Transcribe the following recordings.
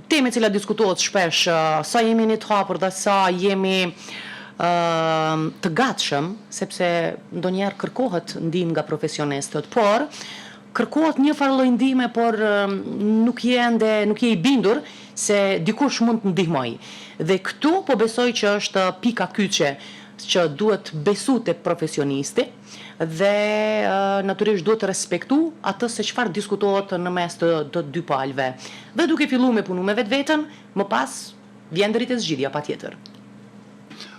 Teme cila diskutohet shpesh, sa jemi një të hapur dhe sa jemi të gatshëm, sepse ndonjëherë kërkohet ndihmë nga profesionistët, por kërkohet një farë lloj ndihme, por nuk je i bindur se dikush mund të ndihmoj. Dhe këtu po besoj që është pika kyçe që duhet besu tek profesionisti dhe natyrisht duhet të respektu atë se çfarë diskutohet në mes të dy palëve. Dhe duke filluar me punu me vetveten, më pas vjen deri te zgjidhja patjetër.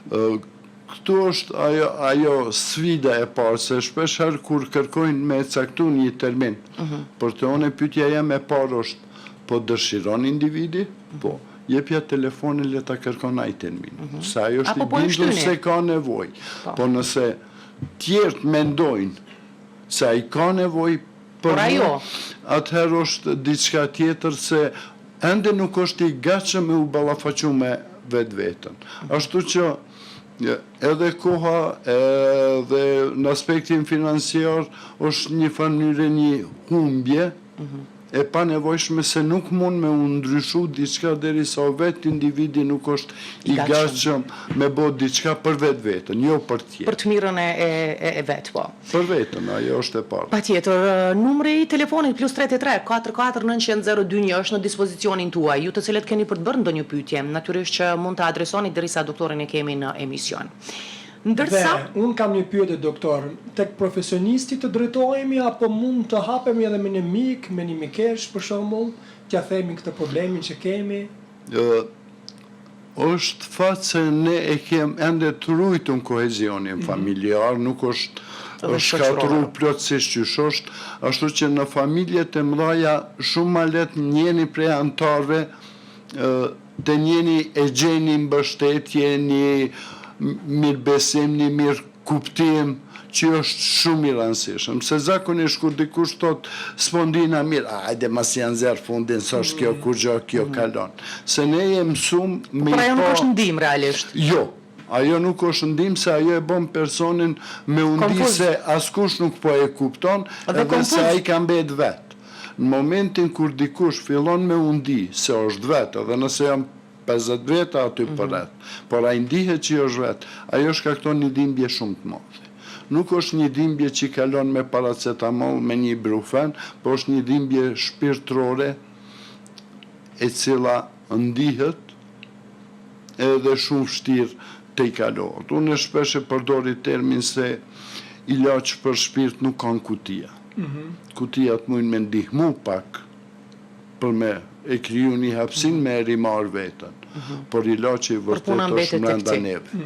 Këtu është ajo sfida e parë, se shpeshherë kur kërkojnë me caktu një termin, për të unë pyetja jam e parë është, po dëshiron individi? Po. Jepja telefonin le ta kërkon ai termin. Se ajo është i bindur se ka nevojë. Po nëse tjerët mendojnë se ai ka nevojë për ajo, atëherë është diçka tjetër, se ende nuk është i gatshëm me u ballafaqu me vetveten. Ashtu që edhe koha edhe në aspektin financiar është një mënyrë një humbje e pa nevojshme, se nuk mund me u ndryshu diçka derisa vetë individi nuk është i gatshëm me bë diçka për vetveten, jo për tjerë. Për të mirën e vet, po. Për veten, ajo është e parë. Patjetër, numri i telefonit +33 44 902 është në dispozicionin tuaj, ju të cilët keni për të bërë ndonjë pyetje, natyrisht që mund të adresoni derisa doktorin e kemi në emision. Ndërsa unë kam një pyetje, doktor, tek profesionisti të drejtohemi apo mund të hapemi edhe me një mik, me një mikesh për shembull, t'ia themi këtë problemin që kemi? Është fat se ne e kem ende të ruajtur kohezionin familjar, nuk është shkatru plotësisht qysh është, ashtu që në familjet e mëdha shumë ma letë njeni prej antarëve të njeni e gjeni mbështetje, një mirëbesim, një mirë kuptim, që është shumë i rëndësishëm. Se zakonisht kur dikush thot spondina mirë, hajde mas janë zerë fundin, sa është kjo kur gjë, kjo kalon. Se ne jemi mësuar me por ajo nuk është ndihmë realisht. Jo, ajo nuk është ndihmë, se ajo e bën personin me u ndi se askush nuk po e kupton, edhe se ai ka mbet vetë. Në momentin kur dikush fillon me u ndi se është vetë, edhe nëse jam 50 veta aty për rreth, por ai ndihet që është vetë, ajo shkakton një dhimbje shumë të madhe. Nuk është një dhimbje që kalon me paracetamol, me një ibuprofen, por është një dhimbje shpirtërore e cila ndihet edhe shumë vështirë të i kalohet. Unë shpesh e përdori termin se ilaç për shpirt nuk kanë kutia. Kutijat mund me ndihmu pak për me e kriju një hapësin me e rimar vetën, por ilaçi i vërtet është brenda neve.